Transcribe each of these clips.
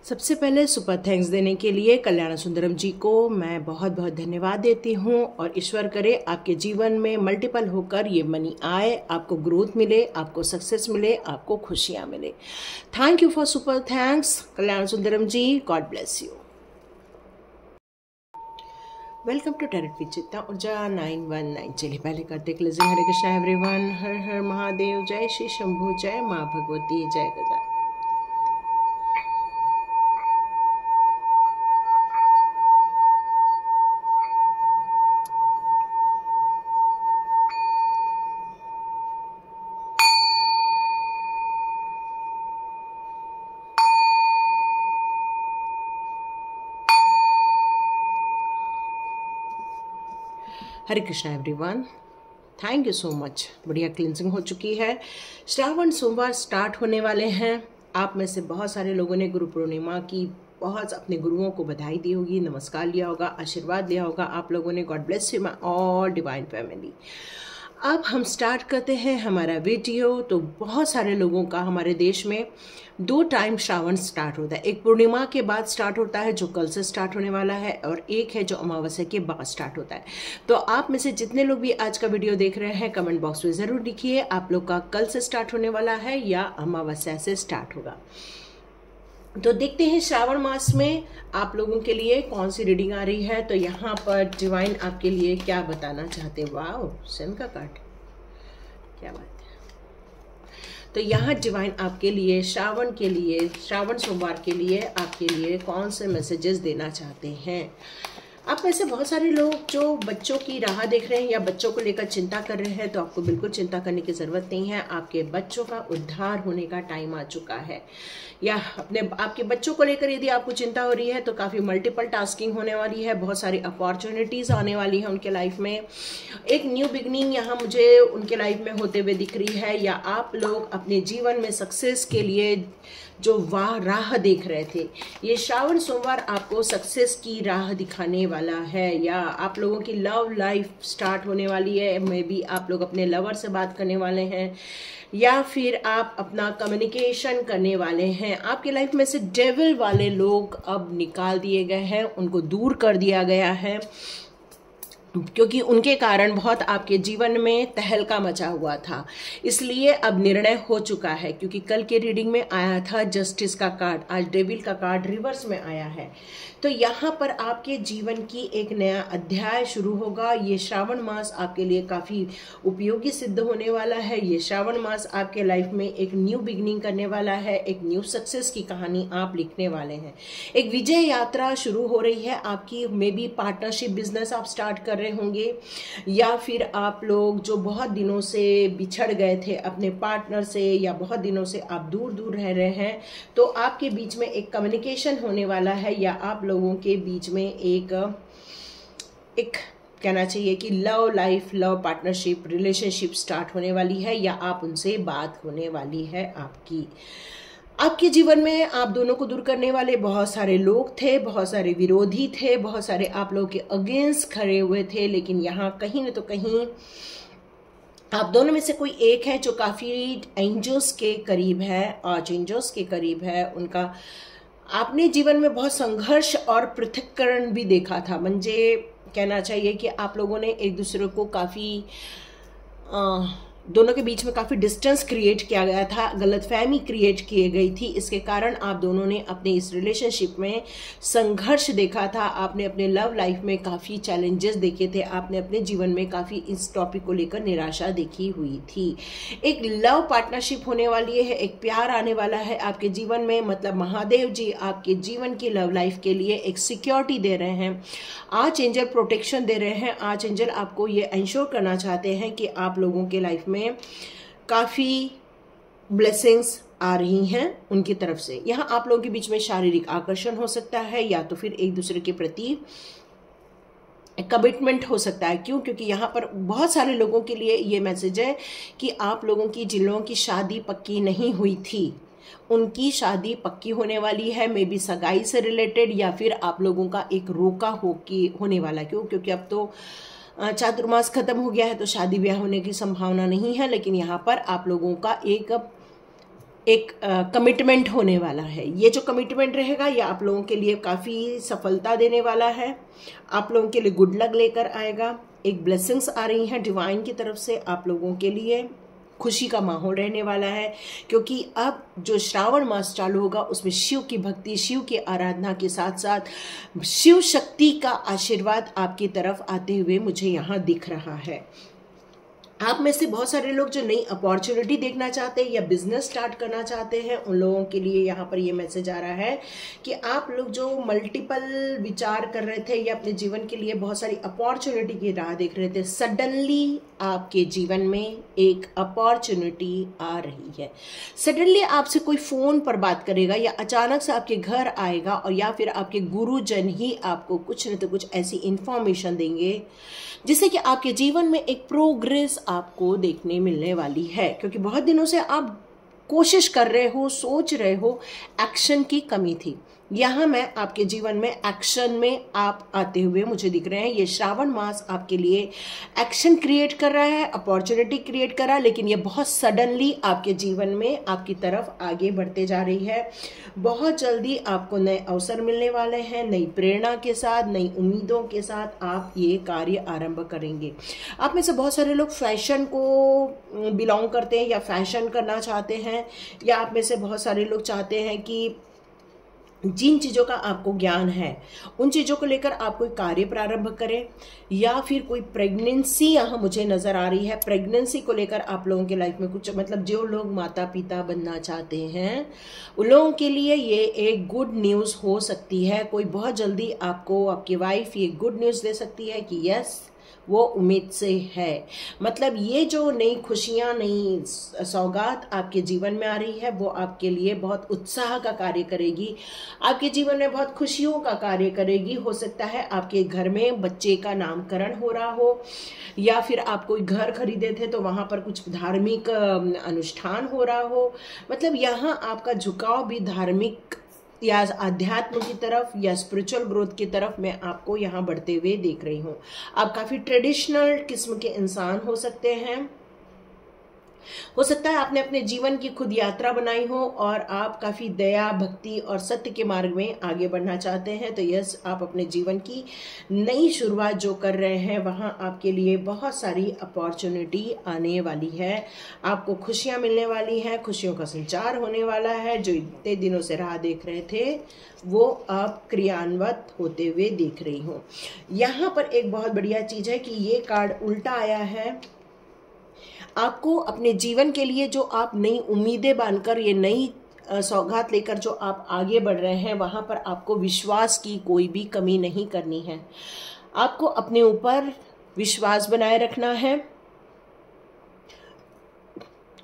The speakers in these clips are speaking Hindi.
सबसे पहले सुपर थैंक्स देने के लिए कल्याण सुंदरम जी को मैं बहुत बहुत धन्यवाद देती हूँ और ईश्वर करे आपके जीवन में मल्टीपल होकर ये मनी आए, आपको ग्रोथ मिले, आपको सक्सेस मिले, आपको खुशियाँ मिले। Thank you for super thanks Kalyan Sundaram ji, God bless you. Welcome to tarot Vichitra Urja 919। चलिए पहले करते क्लोजिंग। हरे कृष्णा एवरीवन, हर हर महादेव, जय श्री शंभू, जय माँ भगवती, जय गजा। Hare Krishna everyone, thank you so much. बढ़िया क्लिनजिंग हो चुकी है। श्रावण सोमवार स्टार्ट होने वाले हैं। आप में से बहुत सारे लोगों ने गुरु पूर्णिमा की बहुत अपने गुरुओं को बधाई दी होगी, नमस्कार लिया होगा, आशीर्वाद लिया होगा आप लोगों ने। God bless you my all divine family. अब हम स्टार्ट करते हैं हमारा वीडियो। तो बहुत सारे लोगों का हमारे देश में 2 टाइम श्रावण स्टार्ट होता है। एक पूर्णिमा के बाद स्टार्ट होता है जो कल से स्टार्ट होने वाला है, और एक है जो अमावस्या के बाद स्टार्ट होता है। तो आप में से जितने लोग भी आज का वीडियो देख रहे हैं कमेंट बॉक्स में ज़रूर लिखिए आप लोग का कल से स्टार्ट होने वाला है या अमावस्या से स्टार्ट होगा। तो देखते हैं श्रावण मास में आप लोगों के लिए कौन सी रीडिंग आ रही है। तो यहाँ पर डिवाइन आपके लिए क्या बताना चाहते हैं। वाह, सन का कार्ड, क्या बात है। तो यहाँ डिवाइन आपके लिए श्रावण के लिए, श्रावण सोमवार के लिए आपके लिए कौन से मैसेजेस देना चाहते हैं। आप में से बहुत सारे लोग जो बच्चों की राह देख रहे हैं या बच्चों को लेकर चिंता कर रहे हैं, तो आपको बिल्कुल चिंता करने की ज़रूरत नहीं है। आपके बच्चों का उद्धार होने का टाइम आ चुका है। या आपके बच्चों को लेकर यदि आपको चिंता हो रही है तो काफ़ी मल्टीपल टास्किंग होने वाली है, बहुत सारी अपॉर्चुनिटीज़ आने वाली है उनके लाइफ में। एक न्यू बिगनिंग यहाँ मुझे उनके लाइफ में होते हुए दिख रही है। या आप लोग अपने जीवन में सक्सेस के लिए जो राह देख रहे थे, ये श्रावण सोमवार आपको सक्सेस की राह दिखाने वाला है। या आप लोगों की लव लाइफ स्टार्ट होने वाली है। मे बी आप लोग अपने लवर से बात करने वाले हैं या फिर आप अपना कम्युनिकेशन करने वाले हैं। आपकी लाइफ में से डेविल वाले लोग अब निकाल दिए गए हैं, उनको दूर कर दिया गया है, क्योंकि उनके कारण बहुत आपके जीवन में तहलका मचा हुआ था। इसलिए अब निर्णय हो चुका है, क्योंकि कल के रीडिंग में आया था जस्टिस का कार्ड, आज डेविल का कार्ड रिवर्स में आया है। तो यहाँ पर आपके जीवन की एक नया अध्याय शुरू होगा। ये श्रावण मास आपके लिए काफ़ी उपयोगी सिद्ध होने वाला है। ये श्रावण मास आपके लाइफ में एक न्यू बिगनिंग करने वाला है, एक न्यू सक्सेस की कहानी आप लिखने वाले हैं। एक विजय यात्रा शुरू हो रही है आपकी। मे बी पार्टनरशिप बिजनेस आप स्टार्ट कर रहे होंगे, या फिर आप लोग जो बहुत दिनों से बिछड़ गए थे अपने पार्टनर से, या बहुत दिनों से आप दूर दूर रह रहे हैं, तो आपके बीच में एक कम्युनिकेशन होने वाला है। या आप लोगों के बीच में एक कहना चाहिए कि love life, love partnership, relationship start होने वाली है, या आप उनसे बात होने वाली है आपकी। आपके जीवन में आप दोनों को दूर करने वाले बहुत सारे लोग थे, बहुत सारे विरोधी थे, बहुत सारे आप लोगों के अगेंस्ट खड़े हुए थे। लेकिन यहाँ कहीं न तो कहीं आप दोनों में से कोई एक है जो काफ़ी एंजल्स के करीब है, आर्च एंजल्स के करीब है। उनका आपने जीवन में बहुत संघर्ष और पृथक्करण भी देखा था। मुझे कहना चाहिए कि आप लोगों ने एक दूसरे को काफ़ी दोनों के बीच में काफ़ी डिस्टेंस क्रिएट किया गया था, गलतफहमी क्रिएट की गई थी। इसके कारण आप दोनों ने अपने इस रिलेशनशिप में संघर्ष देखा था। आपने अपने लव लाइफ में काफ़ी चैलेंजेस देखे थे। आपने अपने जीवन में काफ़ी इस टॉपिक को लेकर निराशा देखी हुई थी। एक लव पार्टनरशिप होने वाली है, एक प्यार आने वाला है आपके जीवन में। मतलब महादेव जी आपके जीवन की लव लाइफ के लिए एक सिक्योरिटी दे रहे हैं, आर्च एंजल प्रोटेक्शन दे रहे हैं। आर्च एंजल आपको ये इंश्योर करना चाहते हैं कि आप लोगों के लाइफ में काफ़ी ब्लेसिंग्स आ रही हैं उनकी तरफ से। यहाँ आप लोगों के बीच में शारीरिक आकर्षण हो सकता है, या तो फिर एक दूसरे के प्रति कमिटमेंट हो सकता है। क्यों? क्योंकि यहाँ पर बहुत सारे लोगों के लिए ये मैसेज है कि आप लोगों की, जिन लोगों की शादी पक्की नहीं हुई थी, उनकी शादी पक्की होने वाली है। मे बी सगाई से रिलेटेड, या फिर आप लोगों का एक रोका होने वाला। क्यों? क्योंकि अब तो चातुर्मास खत्म हो गया है, तो शादी ब्याह होने की संभावना नहीं है। लेकिन यहाँ पर आप लोगों का एक एक कमिटमेंट होने वाला है। ये जो कमिटमेंट रहेगा ये आप लोगों के लिए काफ़ी सफलता देने वाला है, आप लोगों के लिए गुड लक लेकर आएगा। एक ब्लेसिंग्स आ रही हैं डिवाइन की तरफ से, आप लोगों के लिए खुशी का माहौल रहने वाला है, क्योंकि अब जो श्रावण मास चालू होगा उसमें शिव की भक्ति, शिव की आराधना के साथ साथ शिव शक्ति का आशीर्वाद आपकी तरफ आते हुए मुझे यहाँ दिख रहा है। आप में से बहुत सारे लोग जो नई अपॉर्चुनिटी देखना चाहते हैं या बिजनेस स्टार्ट करना चाहते हैं, उन लोगों के लिए यहाँ पर ये मैसेज आ रहा है कि आप लोग जो मल्टीपल विचार कर रहे थे या अपने जीवन के लिए बहुत सारी अपॉर्चुनिटी की राह देख रहे थे, सडनली आपके जीवन में एक अपॉर्चुनिटी आ रही है। सडनली आपसे कोई फोन पर बात करेगा या अचानक से आपके घर आएगा, और या फिर आपके गुरुजन ही आपको कुछ न तो कुछ ऐसी इंफॉर्मेशन देंगे जिससे कि आपके जीवन में एक प्रोग्रेस आपको देखने मिलने वाली है। क्योंकि बहुत दिनों से आप कोशिश कर रहे हो, सोच रहे हो, एक्शन की कमी थी। यहाँ मैं आपके जीवन में एक्शन में आप आते हुए मुझे दिख रहे हैं। ये श्रावण मास आपके लिए एक्शन क्रिएट कर रहा है, अपॉर्चुनिटी क्रिएट कर रहा है, लेकिन ये बहुत सडनली आपके जीवन में आपकी तरफ आगे बढ़ते जा रही है। बहुत जल्दी आपको नए अवसर मिलने वाले हैं, नई प्रेरणा के साथ, नई उम्मीदों के साथ आप ये कार्य आरंभ करेंगे। आप में से बहुत सारे लोग फैशन को बिलोंग करते हैं या फैशन करना चाहते हैं, या आप में से बहुत सारे लोग चाहते हैं कि जिन चीज़ों का आपको ज्ञान है उन चीज़ों को लेकर आप कोई कार्य प्रारंभ करें, या फिर कोई प्रेगनेंसी यहाँ मुझे नज़र आ रही है। प्रेगनेंसी को लेकर आप लोगों के लाइफ में कुछ, मतलब जो लोग माता पिता बनना चाहते हैं उन लोगों के लिए ये एक गुड न्यूज़ हो सकती है। कोई बहुत जल्दी आपको, आपकी वाइफ ये गुड न्यूज़ दे सकती है कि यस वो उम्मीद से है। मतलब ये जो नई खुशियाँ, नई सौगात आपके जीवन में आ रही है वो आपके लिए बहुत उत्साह का कार्य करेगी, आपके जीवन में बहुत खुशियों का कार्य करेगी। हो सकता है आपके घर में बच्चे का नामकरण हो रहा हो, या फिर आप कोई घर खरीदे थे तो वहाँ पर कुछ धार्मिक अनुष्ठान हो रहा हो। मतलब यहाँ आपका झुकाव भी धार्मिक या आध्यात्म की तरफ या स्पिरिचुअल ग्रोथ की तरफ मैं आपको यहाँ बढ़ते हुए देख रही हूँ। आप काफ़ी ट्रेडिशनल किस्म के इंसान हो सकते हैं। हो सकता है आपने अपने जीवन की खुद यात्रा बनाई हो और आप काफ़ी दया, भक्ति और सत्य के मार्ग में आगे बढ़ना चाहते हैं। तो यस, आप अपने जीवन की नई शुरुआत जो कर रहे हैं वहाँ आपके लिए बहुत सारी अपॉर्चुनिटी आने वाली है। आपको खुशियाँ मिलने वाली हैं, खुशियों का संचार होने वाला है। जो इतने दिनों से राह देख रहे थे वो अब क्रियान्वित होते हुए देख रही हूँ। यहाँ पर एक बहुत बढ़िया चीज़ है कि ये कार्ड उल्टा आया है। आपको अपने जीवन के लिए जो आप नई उम्मीदें बांधकर, ये नई सौगात लेकर जो आप आगे बढ़ रहे हैं, वहाँ पर आपको विश्वास की कोई भी कमी नहीं करनी है। आपको अपने ऊपर विश्वास बनाए रखना है।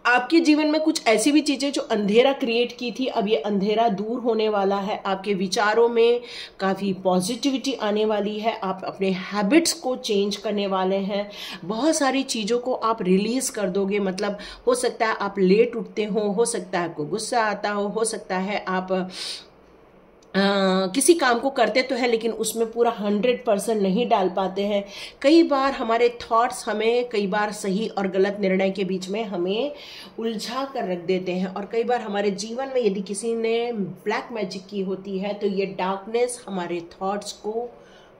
आपके जीवन में कुछ ऐसी भी चीज़ें जो अंधेरा क्रिएट की थी, अब ये अंधेरा दूर होने वाला है। आपके विचारों में काफ़ी पॉजिटिविटी आने वाली है। आप अपने हैबिट्स को चेंज करने वाले हैं। बहुत सारी चीज़ों को आप रिलीज़ कर दोगे। मतलब हो सकता है आप लेट उठते हो सकता है आपको गुस्सा आता हो सकता है आप किसी काम को करते तो है लेकिन उसमें पूरा 100% नहीं डाल पाते हैं। कई बार हमारे थॉट्स हमें कई बार सही और गलत निर्णय के बीच में हमें उलझा कर रख देते हैं। और कई बार हमारे जीवन में यदि किसी ने ब्लैक मैजिक की होती है तो ये डार्कनेस हमारे थॉट्स को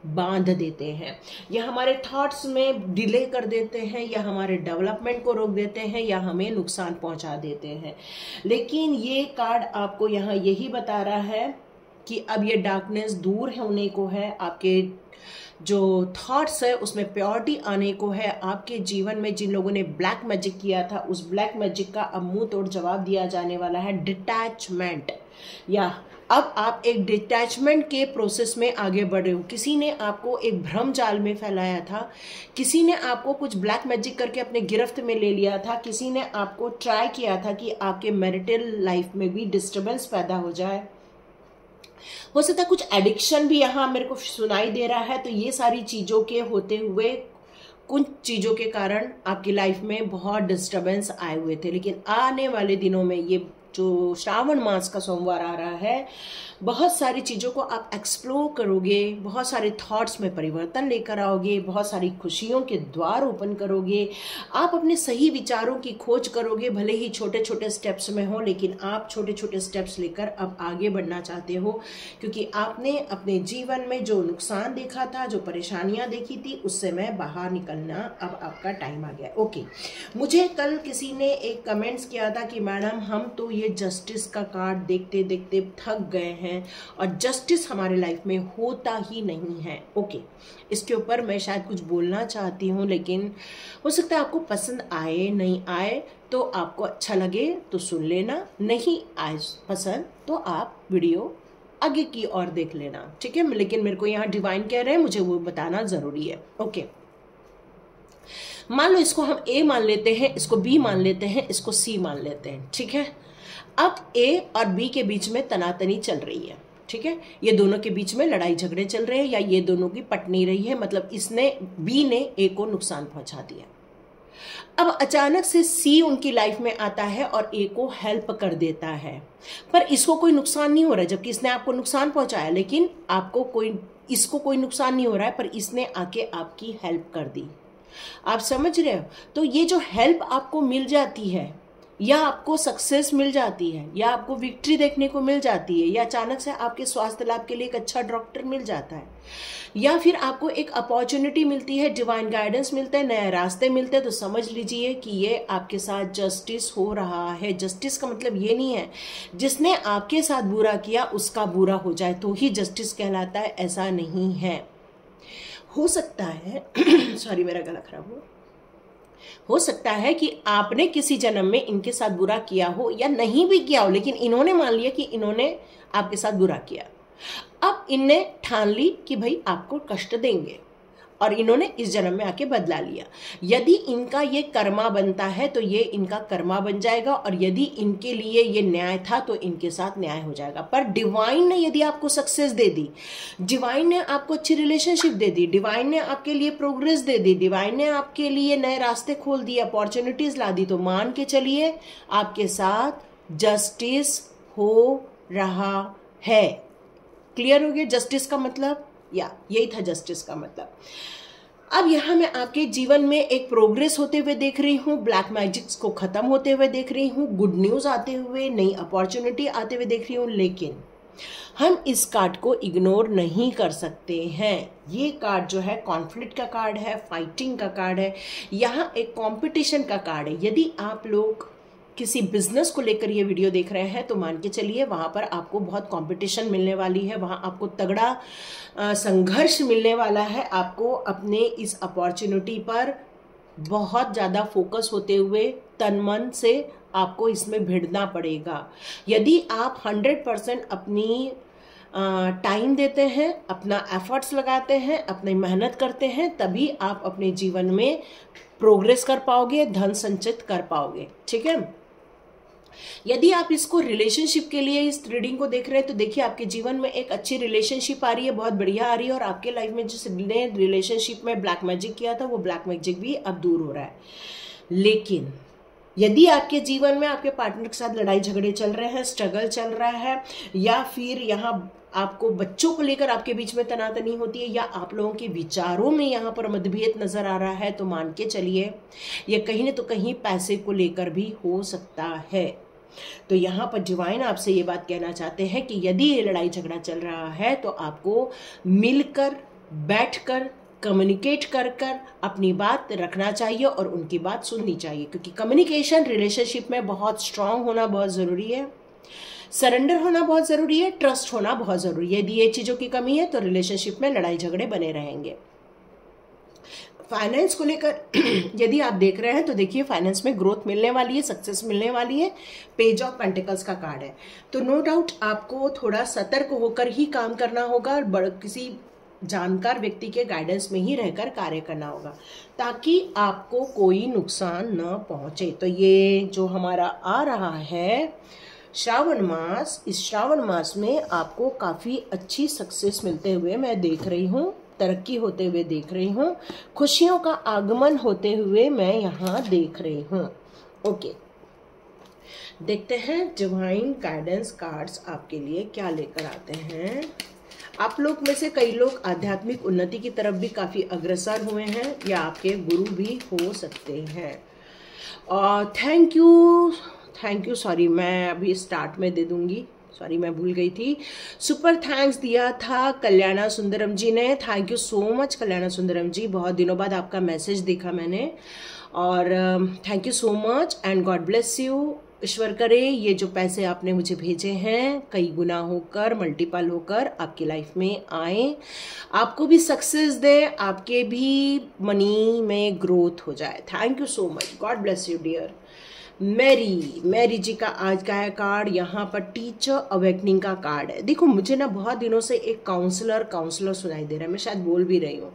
बांध देते हैं, या हमारे थॉट्स में डिले कर देते हैं, या हमारे डेवलपमेंट को रोक देते हैं, या हमें नुकसान पहुंचा देते हैं। लेकिन ये कार्ड आपको यहाँ यही बता रहा है कि अब ये डार्कनेस दूर होने को है। आपके जो थॉट्स है उसमें प्योरिटी आने को है। आपके जीवन में जिन लोगों ने ब्लैक मैजिक किया था उस ब्लैक मैजिक का अब मुंह तोड़ जवाब दिया जाने वाला है। डिटैचमेंट, या अब आप एक डिटैचमेंट के प्रोसेस में आगे बढ़ रहे हो। किसी ने आपको एक भ्रम जाल में फैलाया था, किसी ने आपको कुछ ब्लैक मैजिक करके अपने गिरफ्त में ले लिया था, किसी ने आपको ट्राई किया था कि आपके मैरिटल लाइफ में भी डिस्टर्बेंस पैदा हो जाए। हो सकता है कुछ एडिक्शन भी यहाँ मेरे को सुनाई दे रहा है। तो ये सारी चीज़ों के होते हुए कुछ चीज़ों के कारण आपकी लाइफ में बहुत डिस्टर्बेंस आए हुए थे, लेकिन आने वाले दिनों में ये जो श्रावण मास का सोमवार आ रहा है, बहुत सारी चीज़ों को आप एक्सप्लोर करोगे, बहुत सारे थॉट्स में परिवर्तन लेकर आओगे, बहुत सारी खुशियों के द्वार ओपन करोगे, आप अपने सही विचारों की खोज करोगे। भले ही छोटे छोटे स्टेप्स में हो, लेकिन आप छोटे छोटे स्टेप्स लेकर अब आगे बढ़ना चाहते हो, क्योंकि आपने अपने जीवन में जो नुकसान देखा था, जो परेशानियां देखी थी, उससे मैं बाहर निकलना अब आपका टाइम आ गया। ओके, मुझे कल किसी ने एक कमेंट्स किया था कि मैडम हम तो ये जस्टिस का कार्ड देखते देखते थक गए हैं और जस्टिस हमारे लाइफ में होता ही नहीं है। ओके, इसके ऊपर मैं शायद कुछ बोलना चाहती हूँ, लेकिन हो सकता है आपको पसंद आए, नहीं आए तो आपको अच्छा लगे तो सुन लेना, नहीं आए पसंद तो आप वीडियो आगे की ओर देख लेना, ठीक है। लेकिन मेरे को यहाँ डिवाइन कह रहे हैं, मुझे वो बताना जरूरी है। ओके, मान लो इसको हम ए मान लेते हैं, इसको बी मान लेते हैं, इसको सी मान लेते हैं, ठीक है। अब ए और बी के बीच में तनातनी चल रही है, ठीक है। ये दोनों के बीच में लड़ाई झगड़े चल रहे हैं, या ये दोनों की पट नहीं रही है, मतलब इसने बी ने ए को नुकसान पहुंचा दिया। अब अचानक से सी उनकी लाइफ में आता है और ए को हेल्प कर देता है, पर इसको कोई नुकसान नहीं हो रहा है, जबकि इसने आपको नुकसान पहुंचाया, लेकिन इसको कोई नुकसान नहीं हो रहा है, पर इसने आके आपकी हेल्प कर दी। आप समझ रहे हो? तो ये जो हेल्प आपको मिल जाती है, या आपको सक्सेस मिल जाती है, या आपको विक्ट्री देखने को मिल जाती है, या अचानक से आपके स्वास्थ्य लाभ के लिए एक अच्छा डॉक्टर मिल जाता है, या फिर आपको एक अपॉर्चुनिटी मिलती है, डिवाइन गाइडेंस मिलता है, नए रास्ते मिलते हैं, तो समझ लीजिए कि ये आपके साथ जस्टिस हो रहा है। जस्टिस का मतलब ये नहीं है जिसने आपके साथ बुरा किया उसका बुरा हो जाए तो ही जस्टिस कहलाता है, ऐसा नहीं है। हो सकता है सॉरी मेरा गला खराब हुआ, हो सकता है कि आपने किसी जन्म में इनके साथ बुरा किया हो या नहीं भी किया हो, लेकिन इन्होंने मान लिया कि इन्होंने आपके साथ बुरा किया। अब इनने ठान ली कि भाई आपको कष्ट देंगे, और इन्होंने इस जन्म में आके बदला लिया। यदि इनका ये कर्मा बनता है तो ये इनका कर्मा बन जाएगा, और यदि इनके लिए ये न्याय था तो इनके साथ न्याय हो जाएगा। पर डिवाइन ने यदि आपको सक्सेस दे दी, डिवाइन ने आपको अच्छी रिलेशनशिप दे दी, डिवाइन ने आपके लिए प्रोग्रेस दे दी, डिवाइन ने आपके लिए नए रास्ते खोल दिए, अपॉर्चुनिटीज ला दी, तो मान के चलिए आपके साथ जस्टिस हो रहा है। क्लियर हो गया जस्टिस का मतलब? या यही था जस्टिस का मतलब। अब यहाँ मैं आपके जीवन में एक प्रोग्रेस होते हुए देख रही हूँ, ब्लैक मैजिक्स को खत्म होते हुए देख रही हूँ, गुड न्यूज आते हुए, नई अपॉर्चुनिटी आते हुए देख रही हूँ। लेकिन हम इस कार्ड को इग्नोर नहीं कर सकते हैं। ये कार्ड जो है कॉन्फ्लिक्ट का कार्ड है, फाइटिंग का कार्ड है, यहाँ एक कंपटीशन का कार्ड है। यदि आप लोग किसी बिजनेस को लेकर ये वीडियो देख रहे हैं तो मान के चलिए वहां पर आपको बहुत कंपटीशन मिलने वाली है, वहां आपको तगड़ा संघर्ष मिलने वाला है। आपको अपने इस अपॉर्चुनिटी पर बहुत ज़्यादा फोकस होते हुए तन मन से आपको इसमें भिड़ना पड़ेगा। यदि आप 100% अपनी टाइम देते हैं, अपना एफर्ट्स लगाते हैं, अपनी मेहनत करते हैं, तभी आप अपने जीवन में प्रोग्रेस कर पाओगे, धन संचित कर पाओगे, ठीक है। यदि आप इसको रिलेशनशिप के लिए इस रीडिंग को देख रहे हैं तो देखिए आपके जीवन में एक अच्छी रिलेशनशिप आ रही है, बहुत बढ़िया आ रही है, और आपके लाइफ में जिसने रिलेशनशिप में ब्लैक मैजिक किया था वो ब्लैक मैजिक भी अब दूर हो रहा है। लेकिन यदि आपके जीवन में आपके पार्टनर के साथ लड़ाई झगड़े चल रहे हैं, स्ट्रगल चल रहा है, या फिर यहाँ आपको बच्चों को लेकर आपके बीच में तनातनी होती है, या आप लोगों के विचारों में यहाँ पर मतभेद नजर आ रहा है, तो मान के चलिए ये कहीं न तो कहीं पैसे को लेकर भी हो सकता है। तो यहाँ पर डिवाइन आपसे ये बात कहना चाहते हैं कि यदि ये लड़ाई झगड़ा चल रहा है तो आपको मिलकर, बैठकर, कम्युनिकेट कर अपनी बात रखना चाहिए और उनकी बात सुननी चाहिए, क्योंकि कम्युनिकेशन रिलेशनशिप में बहुत स्ट्रांग होना बहुत ज़रूरी है, सरेंडर होना बहुत ज़रूरी है, ट्रस्ट होना बहुत ज़रूरी है। यदि ये चीज़ों की कमी है तो रिलेशनशिप में लड़ाई झगड़े बने रहेंगे। फाइनेंस को लेकर यदि आप देख रहे हैं तो देखिए फाइनेंस में ग्रोथ मिलने वाली है, सक्सेस मिलने वाली है, पेज ऑफ पेंटिकल्स का कार्ड है। तो नो डाउट आपको थोड़ा सतर्क होकर ही काम करना होगा और किसी जानकार व्यक्ति के गाइडेंस में ही रहकर कार्य करना होगा ताकि आपको कोई नुकसान न पहुंचे। तो ये जो हमारा आ रहा है श्रावण मास, इस श्रावण मास में आपको काफ़ी अच्छी सक्सेस मिलते हुए मैं देख रही हूँ, तरक्की होते हुए देख रही हूँ, खुशियों का आगमन होते हुए मैं यहाँ देख रही हूँ। ओके, देखते हैं डिवाइन गाइडेंस कार्ड्स आपके लिए क्या लेकर आते हैं। आप लोग में से कई लोग आध्यात्मिक उन्नति की तरफ भी काफ़ी अग्रसर हुए हैं या आपके गुरु भी हो सकते हैं। और थैंक यू सॉरी, मैं अभी स्टार्ट में दे दूंगी, सॉरी मैं भूल गई थी। सुपर थैंक्स दिया था कल्याणा सुंदरम जी ने। थैंक यू सो मच कल्याणा सुंदरम जी, बहुत दिनों बाद आपका मैसेज देखा मैंने, और thank you so much and God bless you. ईश्वर करे ये जो पैसे आपने मुझे भेजे हैं कई गुना होकर, मल्टीपल होकर आपकी लाइफ में आए, आपको भी सक्सेस दे, आपके भी मनी में ग्रोथ हो जाए। Thank you so much, God bless you dear. Mary ji का आज का है कार्ड, यहाँ पर टीचर अवेकनिंग का कार्ड है। देखो मुझे ना बहुत दिनों से एक काउंसलर सुनाई दे रहा है, मैं शायद बोल भी रही हूँ।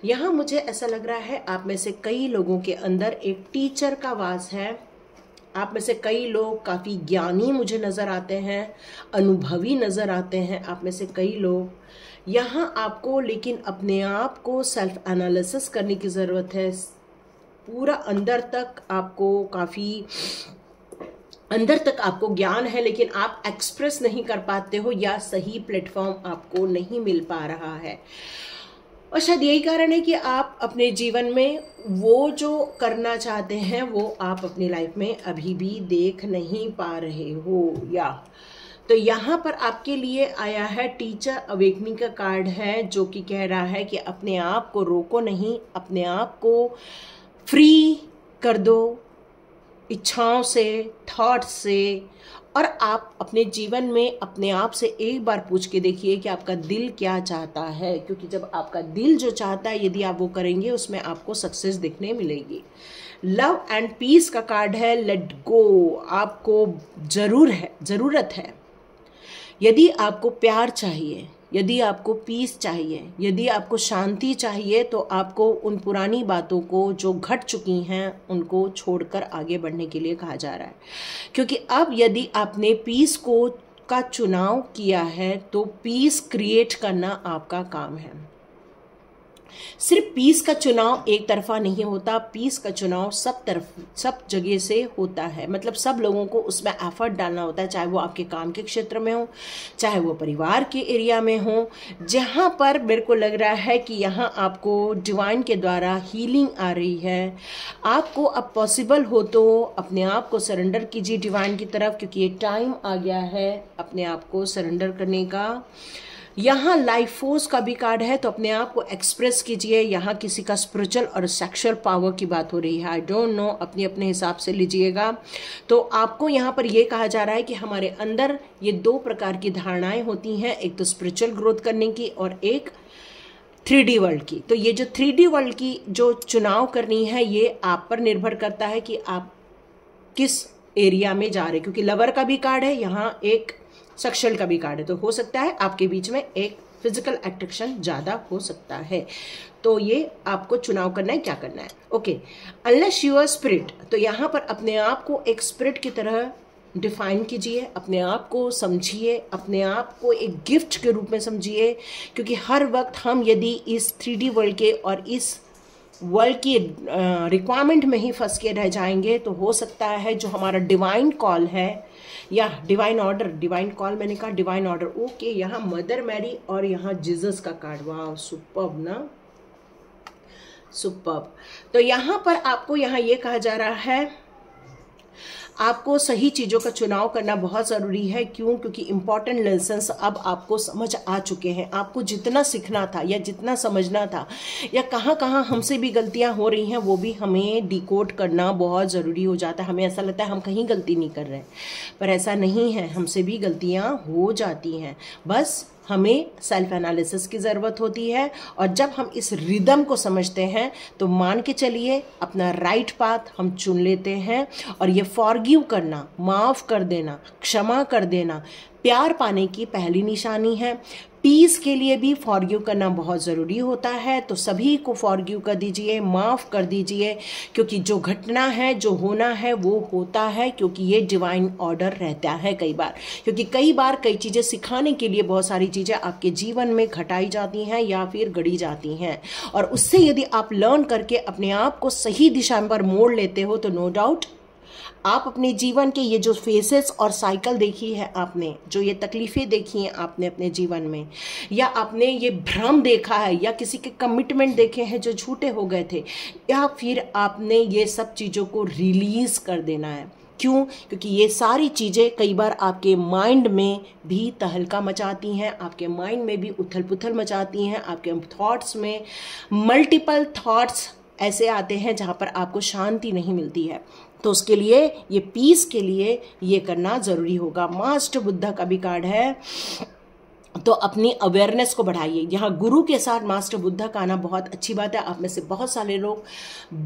यहाँ मुझे ऐसा लग रहा है आप में से कई लोगों के अंदर एक टीचर का वास है। आप में से कई लोग काफ़ी ज्ञानी मुझे नज़र आते हैं, अनुभवी नज़र आते हैं आप में से कई लोग। यहाँ आपको लेकिन अपने आप को सेल्फ एनालिसिस करने की ज़रूरत है। पूरा अंदर तक आपको काफ़ी अंदर तक आपको ज्ञान है, लेकिन आप एक्सप्रेस नहीं कर पाते हो या सही प्लेटफॉर्म आपको नहीं मिल पा रहा है। और शायद यही कारण है कि आप अपने जीवन में वो जो करना चाहते हैं वो आप अपनी लाइफ में अभी भी देख नहीं पा रहे हो। या तो यहाँ पर आपके लिए आया है टीचर अवेकनिंग का कार्ड है, जो कि कह रहा है कि अपने आप को रोको नहीं, अपने आप को फ्री कर दो इच्छाओं से, थॉट से, और आप अपने जीवन में अपने आप से एक बार पूछ के देखिए कि आपका दिल क्या चाहता है, क्योंकि जब आपका दिल जो चाहता है यदि आप वो करेंगे उसमें आपको सक्सेस दिखने मिलेगी। लव एंड पीस का कार्ड है, लेट गो। आपको ज़रूरत है, यदि आपको प्यार चाहिए, यदि आपको पीस चाहिए, यदि आपको शांति चाहिए, तो आपको उन पुरानी बातों को जो घट चुकी हैं उनको छोड़कर आगे बढ़ने के लिए कहा जा रहा है। क्योंकि अब यदि आपने पीस का चुनाव किया है तो पीस क्रिएट करना आपका काम है। सिर्फ पीस का चुनाव एक तरफा नहीं होता, पीस का चुनाव सब जगह से होता है। मतलब सब लोगों को उसमें एफर्ट डालना होता है, चाहे वो आपके काम के क्षेत्र में हो, चाहे वो परिवार के एरिया में हो। जहाँ पर मेरे को लग रहा है कि यहाँ आपको डिवाइन के द्वारा हीलिंग आ रही है। आपको अब पॉसिबल हो तो अपने आप को सरेंडर कीजिए डिवाइन की तरफ, क्योंकि ये टाइम आ गया है अपने आप को सरेंडर करने का। यहाँ लाइफ फोर्स का भी कार्ड है, तो अपने आप को एक्सप्रेस कीजिए। यहाँ किसी का स्पिरिचुअल और सेक्सुअल पावर की बात हो रही है, आई डोंट नो, अपने अपने हिसाब से लीजिएगा। तो आपको यहाँ पर ये कहा जा रहा है कि हमारे अंदर ये दो प्रकार की धारणाएं होती हैं, एक तो स्पिरिचुअल ग्रोथ करने की और एक 3D वर्ल्ड की। तो ये जो 3D वर्ल्ड की जो चुनाव करनी है ये आप पर निर्भर करता है कि आप किस एरिया में जा रहे, क्योंकि लवर का भी कार्ड है, यहाँ एक सेक्सुअल का भी कार्ड है। तो हो सकता है आपके बीच में एक फिजिकल अट्रैक्शन ज़्यादा हो सकता है। तो ये आपको चुनाव करना है, क्या करना है। Okay, unless you are spirit, तो यहाँ पर अपने आप को एक स्पिरिट की तरह डिफाइन कीजिए, अपने आप को समझिए, अपने आप को एक गिफ्ट के रूप में समझिए। क्योंकि हर वक्त हम यदि इस 3D वर्ल्ड के और इस वर्ल्ड की रिक्वायरमेंट में ही फंस के रह जाएंगे, तो हो सकता है जो हमारा डिवाइन कॉल है या डिवाइन ऑर्डर, डिवाइन कॉल मैंने कहा डिवाइन ऑर्डर, ओके। यहाँ मदर मैरी और यहाँ जीसस का कार्ड, वाह सुपर्ब ना, सुपर्ब। तो यहाँ पर आपको यहाँ ये कहा जा रहा है आपको सही चीज़ों का चुनाव करना बहुत ज़रूरी है। क्यों? क्योंकि इम्पॉर्टेंट लेसन्स अब आपको समझ आ चुके हैं। आपको जितना सीखना था या जितना समझना था या कहाँ कहाँ हमसे भी गलतियाँ हो रही हैं वो भी हमें डिकोड करना बहुत ज़रूरी हो जाता है। हमें ऐसा लगता है हम कहीं गलती नहीं कर रहे, पर ऐसा नहीं है, हमसे भी गलतियाँ हो जाती हैं। बस हमें सेल्फ एनालिसिस की ज़रूरत होती है। और जब हम इस रिदम को समझते हैं तो मान के चलिए अपना राइट पाथ हम चुन लेते हैं। और ये फॉरगिव करना, माफ़ कर देना, क्षमा कर देना प्यार पाने की पहली निशानी है। पीस के लिए भी फॉरगिव करना बहुत ज़रूरी होता है। तो सभी को फॉरगिव कर दीजिए, माफ़ कर दीजिए, क्योंकि जो घटना है, जो होना है वो होता है, क्योंकि ये डिवाइन ऑर्डर रहता है कई बार। क्योंकि कई बार कई चीज़ें सिखाने के लिए बहुत सारी चीज़ें आपके जीवन में घटाई जाती हैं या फिर गढ़ी जाती हैं। और उससे यदि आप लर्न करके अपने आप को सही दिशा पर मोड़ लेते हो तो नो डाउट आप अपने जीवन के ये जो फेसेस और साइकिल देखी है आपने, जो ये तकलीफ़ें देखी हैं आपने अपने जीवन में, या आपने ये भ्रम देखा है, या किसी के कमिटमेंट देखे हैं जो झूठे हो गए थे, या फिर आपने ये सब चीज़ों को रिलीज़ कर देना है। क्यों? क्योंकि ये सारी चीज़ें कई बार आपके माइंड में भी तहलका मचाती हैं, आपके माइंड में भी उथल पुथल मचाती हैं, आपके थॉट्स में मल्टीपल थॉट्स ऐसे आते हैं जहाँ पर आपको शांति नहीं मिलती है। तो उसके लिए, ये पीस के लिए ये करना ज़रूरी होगा। मास्टर बुद्धा का भी कार्ड है, तो अपनी अवेयरनेस को बढ़ाइए। यहाँ गुरु के साथ मास्टर बुद्धा का आना बहुत अच्छी बात है। आप में से बहुत सारे लोग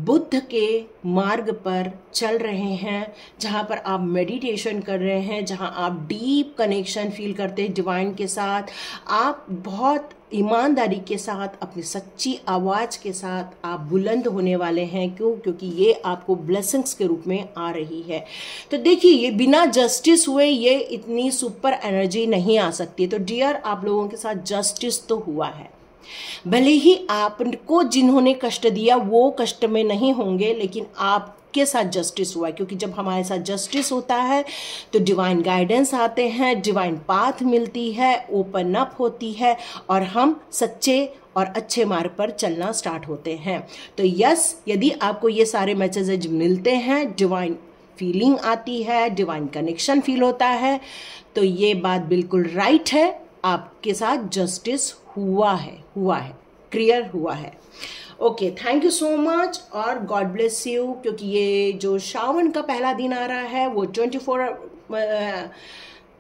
बुद्ध के मार्ग पर चल रहे हैं, जहाँ पर आप मेडिटेशन कर रहे हैं, जहाँ आप डीप कनेक्शन फील करते हैं डिवाइन के साथ। आप बहुत ईमानदारी के साथ, अपनी सच्ची आवाज़ के साथ आप बुलंद होने वाले हैं। क्यों? क्योंकि ये आपको ब्लेसिंग्स के रूप में आ रही है। तो देखिए, ये बिना जस्टिस हुए ये इतनी सुपर एनर्जी नहीं आ सकती। तो डियर, आप लोगों के साथ जस्टिस तो हुआ है। भले ही आपको जिन्होंने कष्ट दिया वो कष्ट में नहीं होंगे, लेकिन आप के साथ जस्टिस हुआ है। क्योंकि जब हमारे साथ जस्टिस होता है तो डिवाइन गाइडेंस आते हैं, डिवाइन पाथ मिलती है, ओपन अप होती है, और हम सच्चे और अच्छे मार्ग पर चलना स्टार्ट होते हैं। तो यस, यदि आपको ये सारे मैसेजेज मिलते हैं, डिवाइन फीलिंग आती है, डिवाइन कनेक्शन फील होता है, तो ये बात बिल्कुल राइट है। आपके साथ जस्टिस हुआ है, क्लियर हुआ है। Okay, thank you so much और गॉड ब्लेस यू। क्योंकि ये जो श्रावण का पहला दिन आ रहा है वो 24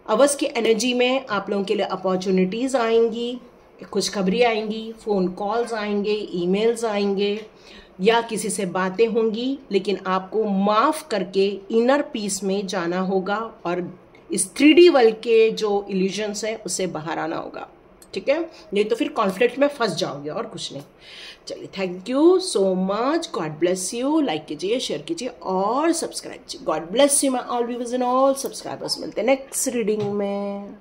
आवर्स की एनर्जी में आप लोगों के लिए अपॉर्चुनिटीज़ आएंगी, खुशखबरी आएंगी, फ़ोन कॉल्स आएंगे, ईमेल्स आएंगे, या किसी से बातें होंगी, लेकिन आपको माफ़ करके इनर पीस में जाना होगा और इस 3D वर्ल्ड के जो इल्यूजन्स हैं उससे बाहर आना होगा। ठीक है, नहीं तो फिर कॉन्फ्लिक्ट में फंस जाओगे और कुछ नहीं। चलिए, thank you so much, God bless you. Like कीजिए, शेयर कीजिए और सब्सक्राइब कीजिए। God bless you my all viewers and all subscribers. मिलते हैं नेक्स्ट रीडिंग में।